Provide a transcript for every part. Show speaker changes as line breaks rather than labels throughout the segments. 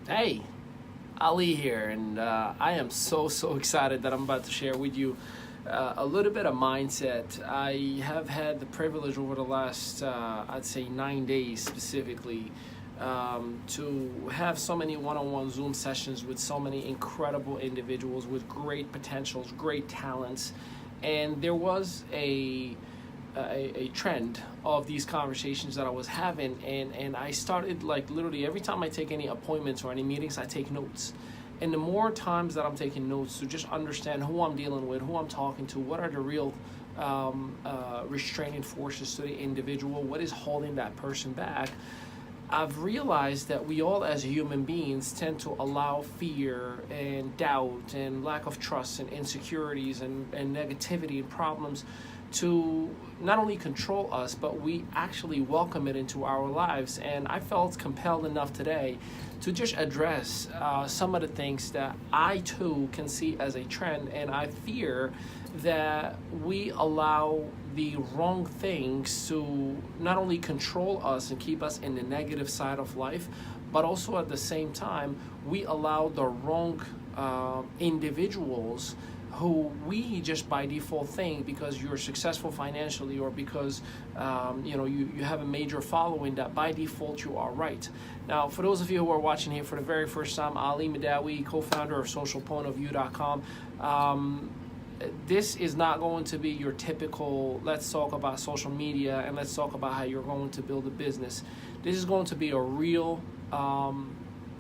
Hey, Ali here, and I am so excited that I'm about to share with you a little bit of mindset. I have had the privilege over the last, I'd say, 9 days specifically, to have so many one-on-one Zoom sessions with so many incredible individuals with great potentials, great talents, and there was a trend of these conversations that I was having, and I started, like, literally every time I take any appointments or any meetings, I take notes. And the more times that I'm taking notes to just understand who I'm dealing with, who I'm talking to, what are the real restraining forces to the individual, what is holding that person back, I've realized that we all as human beings tend to allow fear and doubt and lack of trust and insecurities and negativity and problems to not only control us, but we actually welcome it into our lives. And I felt compelled enough today to just address some of the things that I too can see as a trend. And I fear that we allow the wrong things to not only control us and keep us in the negative side of life, but also at the same time, we allow the wrong individuals who we just by default think because you're successful financially or because you have a major following that by default you are right. Now, for those of you who are watching here for the very first time, Ali Madawi, co-founder of socialpointofview.com. This is not going to be your typical let's talk about social media and let's talk about how you're going to build a business. This is going to be a real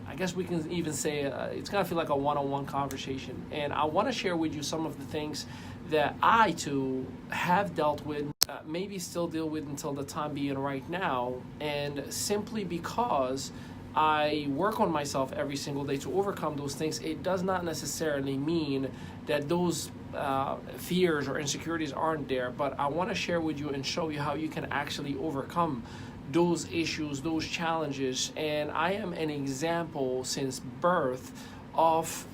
I guess we can even say it's going to feel like a one-on-one conversation. And I want to share with you some of the things that I too have dealt with, maybe still deal with until the time being right now. And simply because I work on myself every single day to overcome those things, it does not necessarily mean that those fears or insecurities aren't there. But I want to share with you and show you how you can actually overcome those issues, those challenges. And I am an example since birth of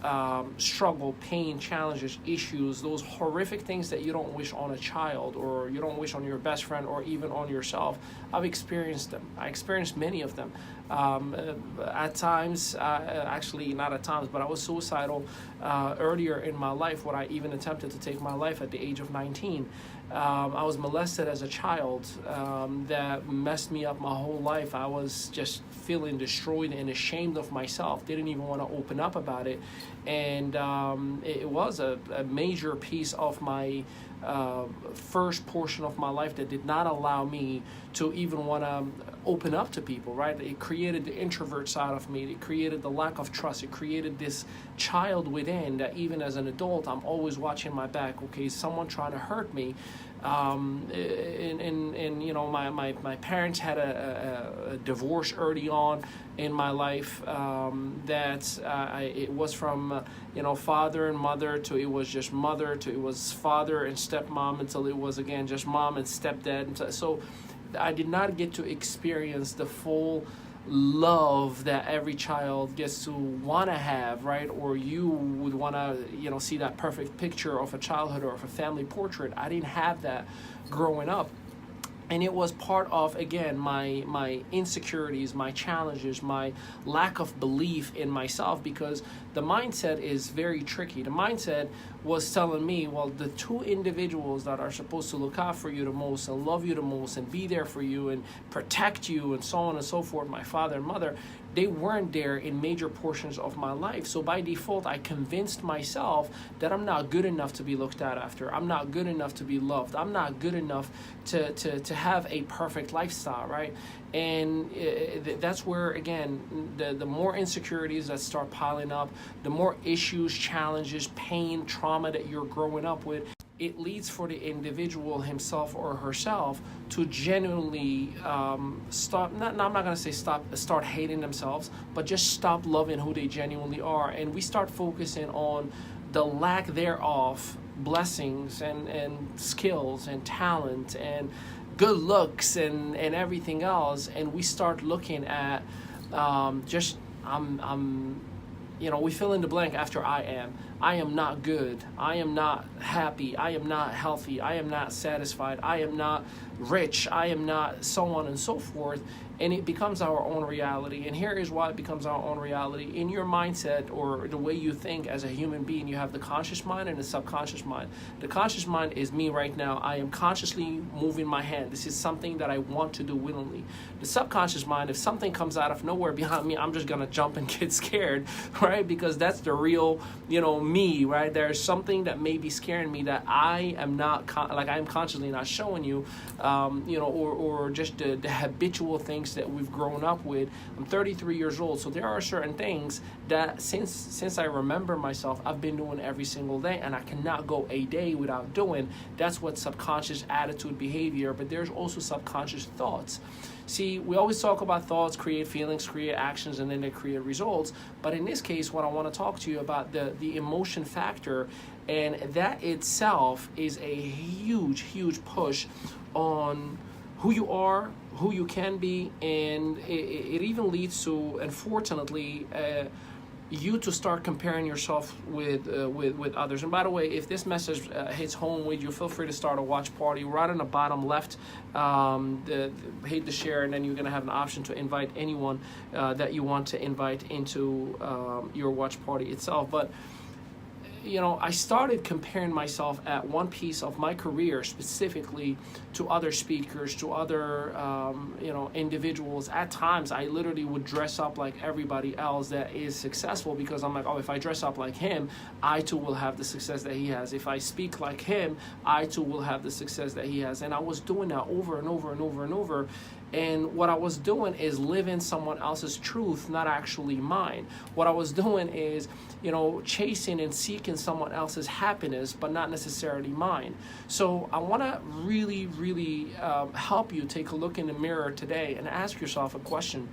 struggle, pain, challenges, issues, those horrific things that you don't wish on a child or you don't wish on your best friend or even on yourself. I've experienced them. I experienced many of them. At times, actually not at times, but I was suicidal earlier in my life when I even attempted to take my life at the age of 19. I was molested as a child. That messed me up my whole life. I was just feeling destroyed and ashamed of myself. Didn't even want to open up about it. And it was a major piece of my first portion of my life that did not allow me to even want to open up to people, right? It created the introvert side of me. It created the lack of trust. It created this child within that even as an adult, I'm always watching my back. Okay, is someone trying to hurt me? And my parents had a divorce early on in my life, it was from father and mother to it was just mother to it was father and stepmom until it was again just mom and stepdad, and so I did not get to experience the full love that every child gets to want to have, right? Or you would want to see that perfect picture of a childhood or of a family portrait. I didn't have that growing up. And it was part of, again, my insecurities, my challenges, my lack of belief in myself, because the mindset is very tricky. The mindset was telling me, well, the two individuals that are supposed to look out for you the most and love you the most and be there for you and protect you and so on and so forth, my father and mother, they weren't there in major portions of my life. So by default, I convinced myself that I'm not good enough to be looked at after. I'm not good enough to be loved. I'm not good enough to have a perfect lifestyle, right? And that's where, again, the more insecurities that start piling up, the more issues, challenges, pain, trauma that you're growing up with, it leads for the individual himself or herself to genuinely stop, I'm not going to say start hating themselves, but just stop loving who they genuinely are. And we start focusing on the lack thereof, blessings and skills and talent and good looks and everything else. And we start looking at we fill in the blank after I am. I am not good, I am not happy, I am not healthy, I am not satisfied, I am not rich, I am not, so on and so forth. And it becomes our own reality. And here is why it becomes our own reality. In your mindset, or the way you think as a human being, you have the conscious mind and the subconscious mind. The conscious mind is me right now. I am consciously moving my hand. This is something that I want to do willingly. The subconscious mind, if something comes out of nowhere behind me, I'm just gonna jump and get scared, right? Because that's the real, me, right? There's something that may be scaring me that I am not, I'm consciously not showing you, or just the habitual things that we've grown up with. I'm 33 years old, so there are certain things that since I remember myself, I've been doing every single day, and I cannot go a day without doing. That's what subconscious attitude behavior, but there's also subconscious thoughts. See, we always talk about thoughts create feelings, create actions, and then they create results. But in this case, what I want to talk to you about the emotion factor, and that itself is a huge push on who you are, who you can be, and it even leads to, unfortunately, you to start comparing yourself with others. And by the way, if this message hits home with you, feel free to start a watch party. Right on the bottom left, hit the share, and then you're going to have an option to invite anyone that you want to invite into your watch party itself. But I started comparing myself at one piece of my career specifically to other speakers, to other, individuals. At times, I literally would dress up like everybody else that is successful, because I'm like, oh, if I dress up like him, I too will have the success that he has. If I speak like him, I too will have the success that he has. And I was doing that over and over and over and over. And what I was doing is living someone else's truth, not actually mine. What I was doing is, chasing and seeking someone else's happiness, but not necessarily mine. So I want to really help you take a look in the mirror today and ask yourself a question.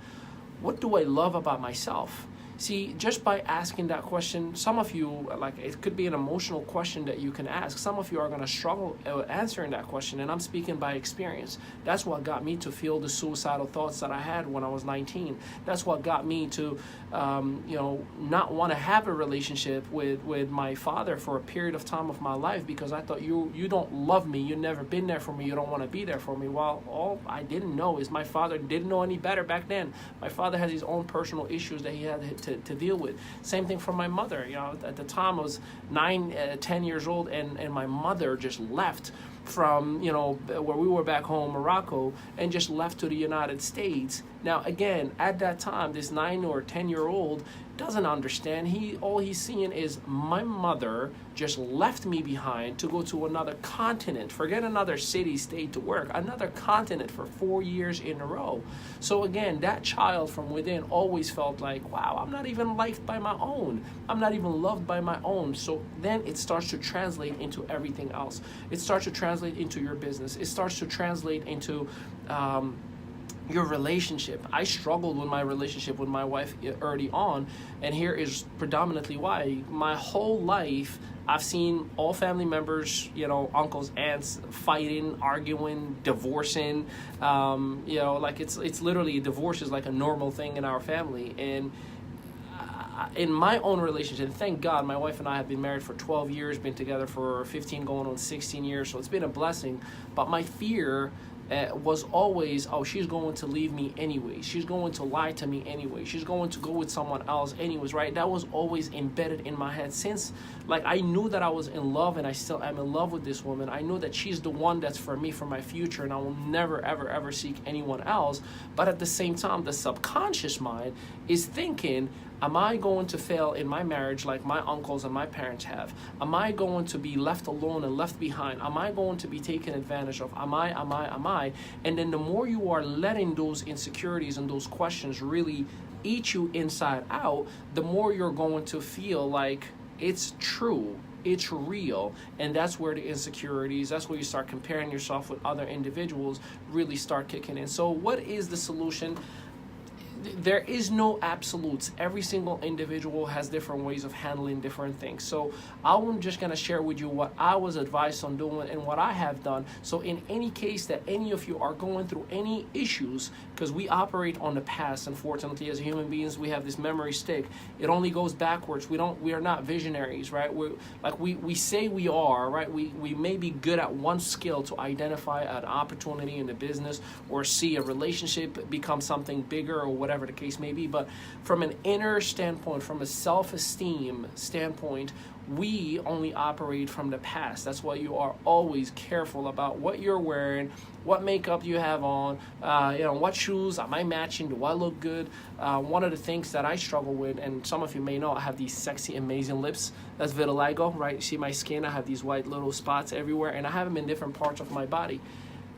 What do I love about myself? See, just by asking that question, some of you, it could be an emotional question that you can ask. Some of you are going to struggle answering that question, and I'm speaking by experience. That's what got me to feel the suicidal thoughts that I had when I was 19. That's what got me to, not want to have a relationship with my father for a period of time of my life, because I thought, you don't love me, you've never been there for me, you don't want to be there for me. Well, all I didn't know is my father didn't know any better back then. My father has his own personal issues that he had to deal with. Same thing for my mother. At the time I was 10 years old, and my mother just left from where we were back home, Morocco, and just left to the United States. Now again, at that time, this 9 or 10-year-old doesn't understand. All he's seeing is my mother just left me behind to go to another continent. Forget another city, state to work, another continent for 4 years in a row. So again, that child from within always felt like, wow, I'm not even liked by my own. I'm not even loved by my own. So then it starts to translate into everything else. It starts to translate into your business. It starts to translate into your relationship. I struggled with my relationship with my wife early on, and here is predominantly why. My whole life, I've seen all family members, uncles, aunts, fighting, arguing, divorcing. It's literally, divorce is like a normal thing in our family. And in my own relationship, thank God, my wife and I have been married for 12 years, been together for 15 going on 16 years, so it's been a blessing. But my fear was always, oh, she's going to leave me anyway. She's going to lie to me anyway. She's going to go with someone else anyways, right? That was always embedded in my head since, I knew that I was in love, and I still am in love with this woman. I know that she's the one that's for me, for my future, and I will never, ever seek anyone else. But at the same time, the subconscious mind is thinking, am I going to fail in my marriage like my uncles and my parents have? Am I going to be left alone and left behind? Am I going to be taken advantage of? Am I? And then the more you are letting those insecurities and those questions really eat you inside out, the more you're going to feel like it's true, it's real. And that's where the insecurities, that's where you start comparing yourself with other individuals, really start kicking in. So what is the solution? there is no absolutes. Every single individual has different ways of handling different things. So I'm just going to share with you what I was advised on doing and what I have done. So in any case that any of you are going through any issues, because we operate on the past, unfortunately, as human beings, we have this memory stick. It only goes backwards. We are not visionaries, right? We say we are, right? We may be good at one skill to identify an opportunity in the business or see a relationship become something bigger or whatever the case may be. But from an inner standpoint, from a self-esteem standpoint, we only operate from the past. That's why you are always careful about what you're wearing, what makeup you have on, what shoes am I matching, do I look good? One of the things that I struggle with, and some of you may know, I have these sexy, amazing lips. That's vitiligo, right? You see my skin, I have these white little spots everywhere, and I have them in different parts of my body.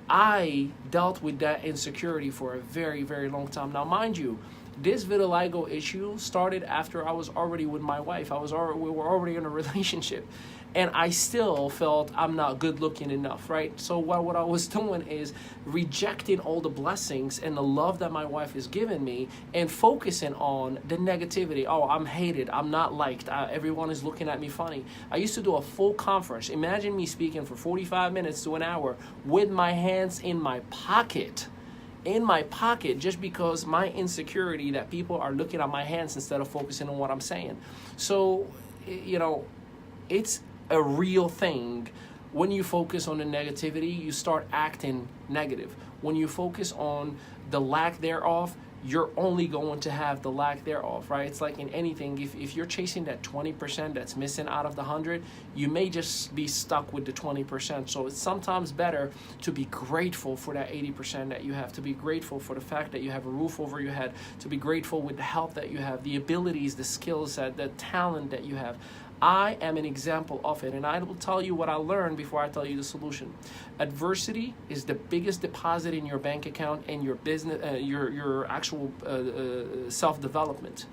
I dealt with that insecurity for a very, very long time. Now, mind you, this vitiligo issue started after I was already with my wife. We were already in a relationship, and I still felt I'm not good looking enough, right? So what I was doing is rejecting all the blessings and the love that my wife has given me and focusing on the negativity. Oh, I'm hated. I'm not liked. Everyone is looking at me funny. I used to do a full conference. Imagine me speaking for 45 minutes to an hour with my hands in my pocket. Just because my insecurity that people are looking at my hands instead of focusing on what I'm saying. So, it's a real thing. When you focus on the negativity, you start acting negative. When you focus on the lack thereof, you're only going to have the lack thereof, right? It's like in anything, if you're chasing that 20% that's missing out of the 100, you may just be stuck with the 20%. So it's sometimes better to be grateful for that 80% that you have, to be grateful for the fact that you have a roof over your head, to be grateful with the health that you have, the abilities, the skills, the talent that you have. I am an example of it, and I will tell you what I learned before I tell you the solution. Adversity is the biggest deposit in your bank account and your business, your actual self-development.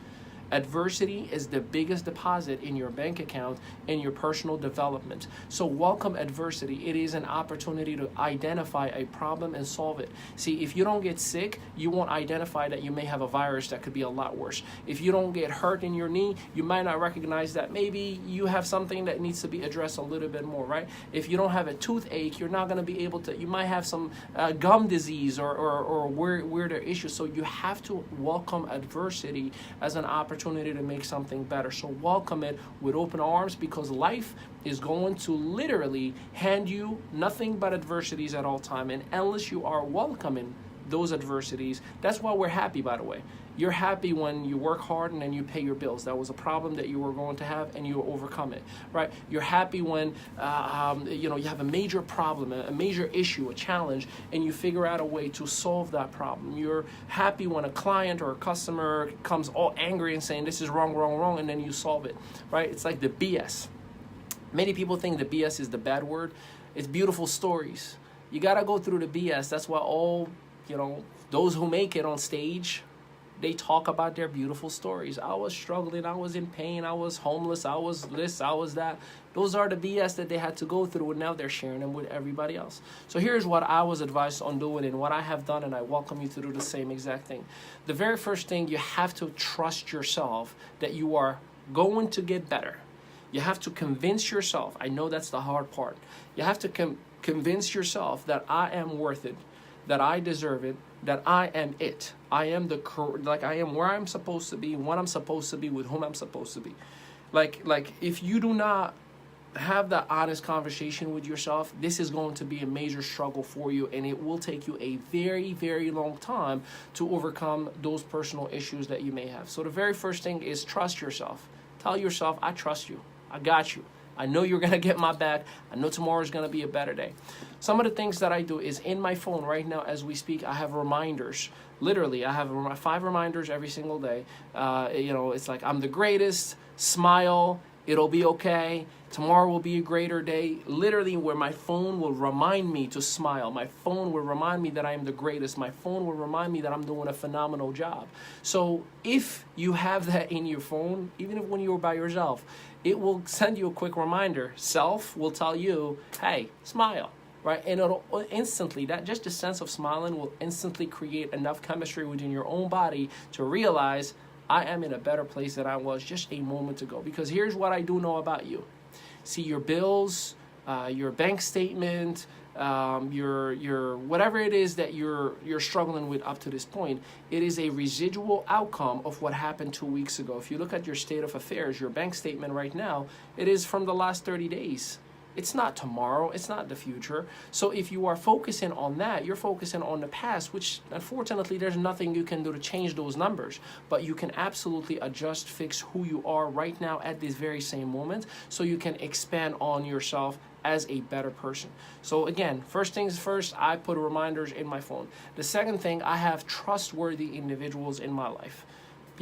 Adversity is the biggest deposit in your bank account and your personal development. So welcome adversity. It is an opportunity to identify a problem and solve it. See, if you don't get sick, you won't identify that you may have a virus that could be a lot worse. If you don't get hurt in your knee, you might not recognize that maybe you have something that needs to be addressed a little bit more, right? If you don't have a toothache, you're not going to be able to, you might have some gum disease or weirder issues. So you have to welcome adversity as an opportunity to make something better. So welcome it with open arms, because life is going to literally hand you nothing but adversities at all time. And unless you are welcoming those adversities, that's why we're happy, by the way. You're happy when you work hard and then you pay your bills. That was a problem that you were going to have and you overcome it, right? You're happy when you have a major problem, a major issue, a challenge, and you figure out a way to solve that problem. You're happy when a client or a customer comes all angry and saying this is wrong, wrong, wrong, and then you solve it, right? It's like the BS. Many people think the BS is the bad word. It's beautiful stories. You got to go through the BS. That's why all, those who make it on stage, they talk about their beautiful stories. I was struggling, I was in pain, I was homeless, I was this, I was that. Those are the BS that they had to go through, and now they're sharing them with everybody else. So here's what I was advised on doing and what I have done, and I welcome you to do the same exact thing. The very first thing, you have to trust yourself that you are going to get better. You have to convince yourself. I know that's the hard part. You have to convince yourself that I am worth it, that I deserve it, that I am it. I am I am where I'm supposed to be, when I'm supposed to be, with whom I'm supposed to be. Like if you do not have that honest conversation with yourself, this is going to be a major struggle for you, and it will take you a very, very long time to overcome those personal issues that you may have. So the very first thing is trust yourself. Tell yourself, I trust you. I got you. I know you're going to get my back. I know tomorrow's going to be a better day. Some of the things that I do is in my phone right now as we speak, I have reminders. Literally, I have 5 reminders every single day. It's like, I'm the greatest, smile, it'll be okay, tomorrow will be a greater day. Literally, where my phone will remind me to smile. My phone will remind me that I am the greatest. My phone will remind me that I'm doing a phenomenal job. So if you have that in your phone, even if when you're by yourself, it will send you a quick reminder. Self will tell you, hey, smile, right? And it'll instantly, that just the sense of smiling will instantly create enough chemistry within your own body to realize, I am in a better place than I was just a moment ago. Because here's what I do know about you. See, your bills, your bank statement, your whatever it is that you're struggling with up to this point, it is a residual outcome of what happened 2 weeks ago. If you look at your state of affairs, your bank statement right now, it is from the last 30 days. It's not tomorrow, it's not the future. So if you are focusing on that, you're focusing on the past, which unfortunately there's nothing you can do to change those numbers, but you can absolutely adjust, fix who you are right now at this very same moment, so you can expand on yourself as a better person. So again, first things first, I put reminders in my phone. The second thing, I have trustworthy individuals in my life.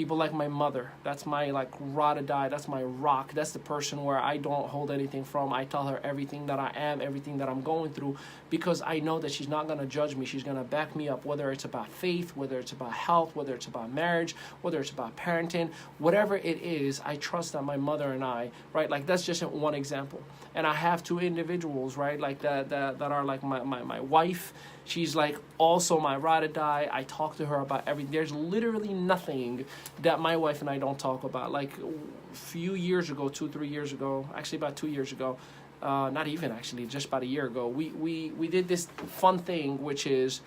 People like my mother, that's my like ride or die, that's my rock, that's the person where I don't hold anything from. I tell her everything that I am, everything that I'm going through, because I know that she's not gonna judge me. She's gonna back me up, whether it's about faith, whether it's about health, whether it's about marriage, whether it's about parenting, whatever it is, I trust that my mother and I, right, like that's just one example. And I have two individuals, right, like that are like my wife. She's like also my ride or die. I talk to her about everything. There's literally nothing that my wife and I don't talk about. Like a few years ago, 2-3 years ago, actually about 2 years ago, not even actually, just about a year ago, we did this fun thing, which is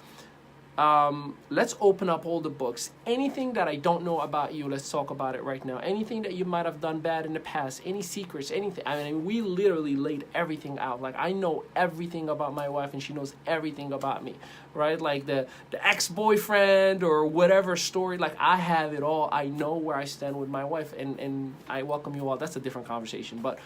let's open up all the books. Anything that I don't know about you, let's talk about it right now. Anything that you might have done bad in the past, any secrets, anything. I mean, we literally laid everything out. Like, I know everything about my wife and she knows everything about me, right? Like the ex-boyfriend or whatever story, like I have it all. I know where I stand with my wife, and I welcome you all. That's a different conversation, but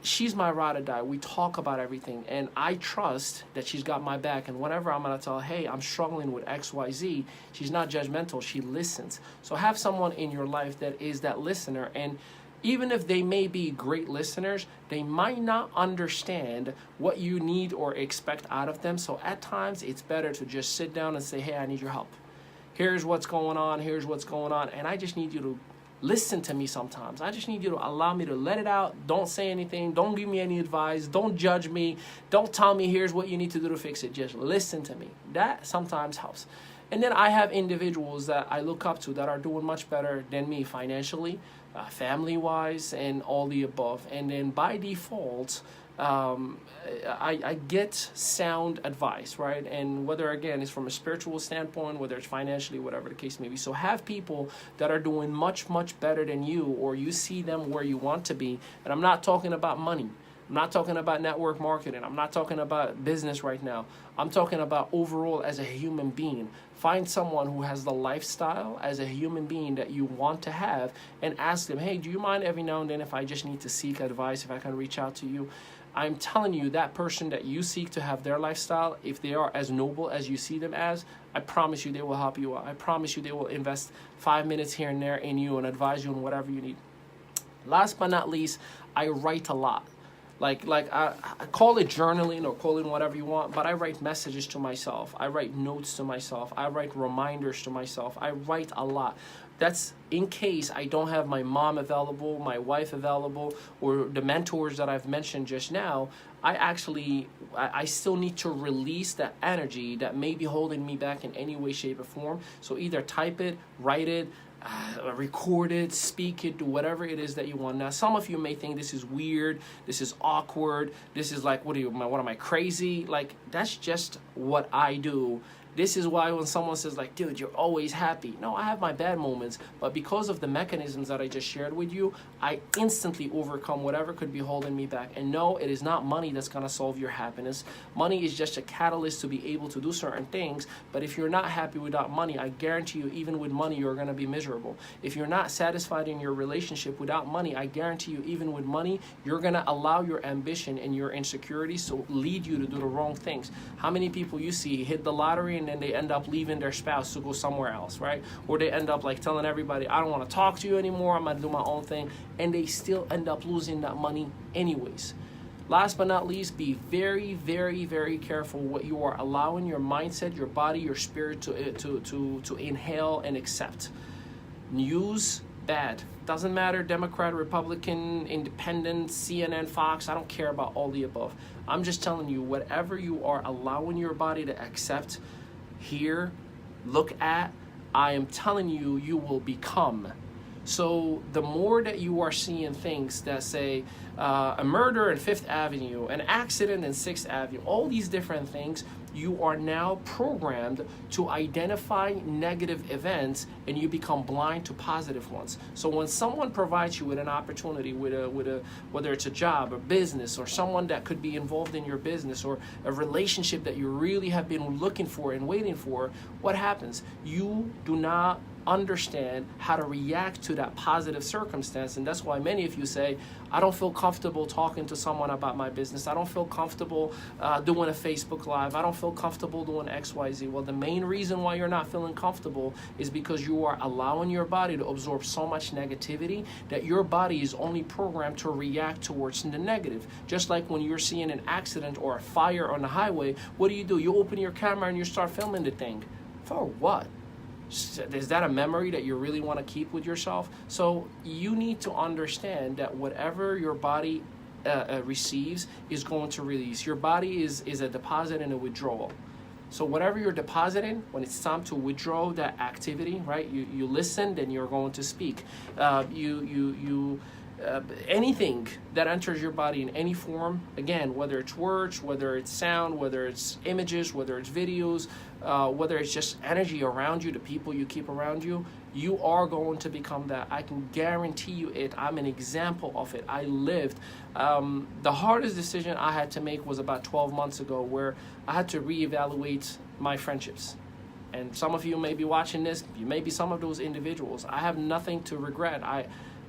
she's my ride or die. We talk about everything, and I trust that she's got my back. And whenever I'm gonna tell, hey, I'm struggling with XYZ, she's not judgmental. She listens. So have someone in your life that is that listener, and even if they may be great listeners, they might not understand what you need or expect out of them. So at times, it's better to just sit down and say, hey, I need your help. Here's what's going on. Here's what's going on. And I just need you to listen to me sometimes. I just need you to allow me to let it out. Don't say anything. Don't give me any advice. Don't judge me. Don't tell me here's what you need to do to fix it. Just listen to me. That sometimes helps. And then I have individuals that I look up to that are doing much better than me financially, family-wise, and all the above. And then by default, I get sound advice, right? And whether, again, it's from a spiritual standpoint, whether it's financially, whatever the case may be. So have people that are doing much, much better than you, or you see them where you want to be. And I'm not talking about money. I'm not talking about network marketing. I'm not talking about business right now. I'm talking about overall as a human being. Find someone who has the lifestyle as a human being that you want to have, and ask them, hey, do you mind every now and then if I just need to seek advice, if I can reach out to you? I'm telling you, that person that you seek to have their lifestyle, if they are as noble as you see them as, I promise you they will help you out. I promise you they will invest 5 minutes here and there in you and advise you on whatever you need. Last but not least, I write a lot. Like I call it journaling or call it whatever you want, but I write messages to myself. I write notes to myself. I write reminders to myself. I write a lot. That's in case I don't have my mom available, my wife available, or the mentors that I've mentioned just now. I still need to release that energy that may be holding me back in any way, shape, or form. So either type it, write it, record it, speak it, do whatever it is that you want. Now, some of you may think this is weird, this is awkward, this is like, what am I crazy? Like, that's just what I do. This is why when someone says like, dude, you're always happy. No, I have my bad moments, but because of the mechanisms that I just shared with you, I instantly overcome whatever could be holding me back. And no, it is not money that's gonna solve your happiness. Money is just a catalyst to be able to do certain things, but if you're not happy without money, I guarantee you, even with money, you're gonna be miserable. If you're not satisfied in your relationship without money, I guarantee you, even with money, you're gonna allow your ambition and your insecurities to lead you to do the wrong things. How many people you see hit the lottery and then they end up leaving their spouse to go somewhere else, right? Or they end up like telling everybody, I don't want to talk to you anymore, I'm gonna do my own thing, and they still end up losing that money anyways. Last but not least, be very, very, very careful what you are allowing your mindset, your body, your spirit to inhale and accept. Use bad. Doesn't matter, Democrat, Republican, Independent, CNN, Fox, I don't care about all the above. I'm just telling you, whatever you are allowing your body to accept, hear, look at, I am telling you, you will become. So the more that you are seeing things that say a murder in 5th Avenue, an accident in 6th Avenue, all these different things, you are now programmed to identify negative events and you become blind to positive ones. So when someone provides you with an opportunity, with a whether it's a job or business or someone that could be involved in your business or a relationship that you really have been looking for and waiting for, what happens? You do not understand how to react to that positive circumstance. And that's why many of you say, I don't feel comfortable talking to someone about my business. I don't feel comfortable doing a Facebook Live. I don't feel comfortable doing XYZ. Well, the main reason why you're not feeling comfortable is because you are allowing your body to absorb so much negativity that your body is only programmed to react towards the negative. Just like when you're seeing an accident or a fire on the highway, what do? You open your camera and you start filming the thing. For what? Is that a memory that you really want to keep with yourself? So you need to understand that whatever your body receives is going to release. Your body is a deposit and a withdrawal. So whatever you're depositing, when it's time to withdraw that activity, right? You listen, then you're going to speak. Anything that enters your body in any form, again, whether it's words, whether it's sound, whether it's images, whether it's videos, whether it's just energy around you, the people you keep around you, you are going to become that. I can guarantee you it. I'm an example of it. I lived. The hardest decision I had to make was about 12 months ago, where I had to reevaluate my friendships. And some of you may be watching this. You may be some of those individuals. I have nothing to regret.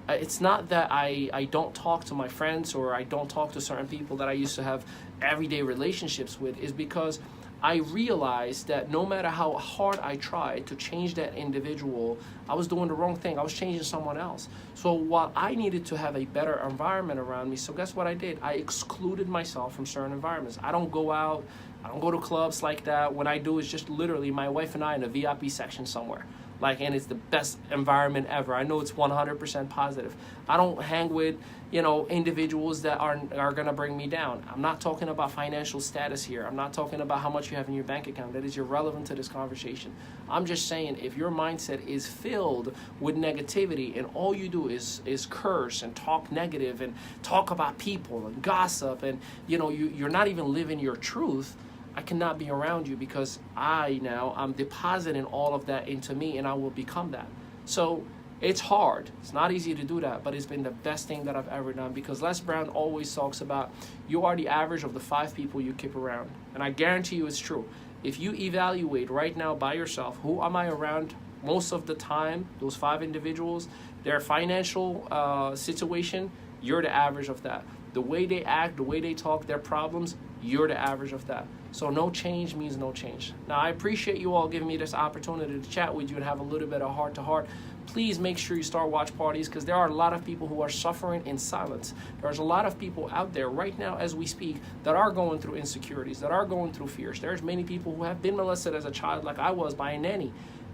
It's not that I don't talk to my friends or I don't talk to certain people that I used to have everyday relationships with. Is because I realized that no matter how hard I tried to change that individual, I was doing the wrong thing. I was changing someone else. So while I needed to have a better environment around me, so guess what I did? I excluded myself from certain environments. I don't go out. I don't go to clubs like that. What I do is just literally my wife and I in a VIP section somewhere. And it's the best environment ever. I know it's 100% positive. I don't hang with, individuals that are going to bring me down. I'm not talking about financial status here. I'm not talking about how much you have in your bank account. That is irrelevant to this conversation. I'm just saying, if your mindset is filled with negativity and all you do is curse and talk negative and talk about people and gossip and, you're not even living your truth, I cannot be around you, because I'm depositing all of that into me and I will become that. So it's hard. It's not easy to do that, but it's been the best thing that I've ever done, because Les Brown always talks about you are the average of the 5 people you keep around. And I guarantee you it's true. If you evaluate right now by yourself, who am I around most of the time, those 5 individuals, their financial situation, you're the average of that. The way they act, the way they talk, their problems, you're the average of that. So no change means no change. Now, I appreciate you all giving me this opportunity to chat with you and have a little bit of heart-to-heart. Please make sure you start watch parties, because there are a lot of people who are suffering in silence. There's a lot of people out there right now as we speak that are going through insecurities, that are going through fears. There's many people who have been molested as a child, like I was, by a nanny.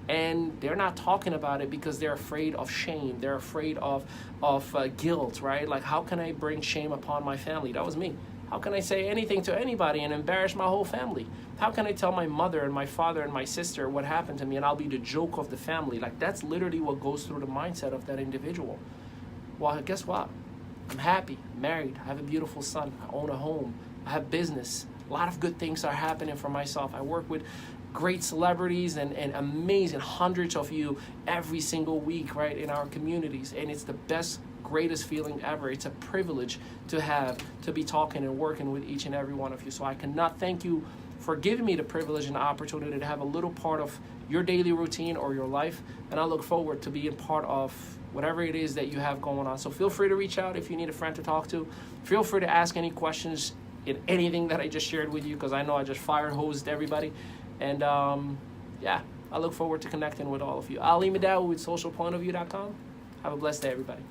And they're not talking about it because they're afraid of shame. They're afraid of guilt, right? Like, how can I bring shame upon my family? That was me. How can I say anything to anybody and embarrass my whole family? How can I tell my mother and my father and my sister what happened to me and I'll be the joke of the family? Like, that's literally what goes through the mindset of that individual. Well, guess what? I'm happy, married, I have a beautiful son, I own a home, I have business. A lot of good things are happening for myself. I work with great celebrities and amazing hundreds of you every single week, right, in our communities. And it's the best, greatest feeling ever. It's a privilege to have, to be talking and working with each and every one of you. So I cannot thank you for giving me the privilege and the opportunity to have a little part of your daily routine or your life. And I look forward to being part of whatever it is that you have going on. So feel free to reach out if you need a friend to talk to. Feel free to ask any questions in anything that I just shared with you, because I know I just fire-hosed everybody. And yeah, I look forward to connecting with all of you. Ali Madawi with socialpointofview.com. Have a blessed day, everybody.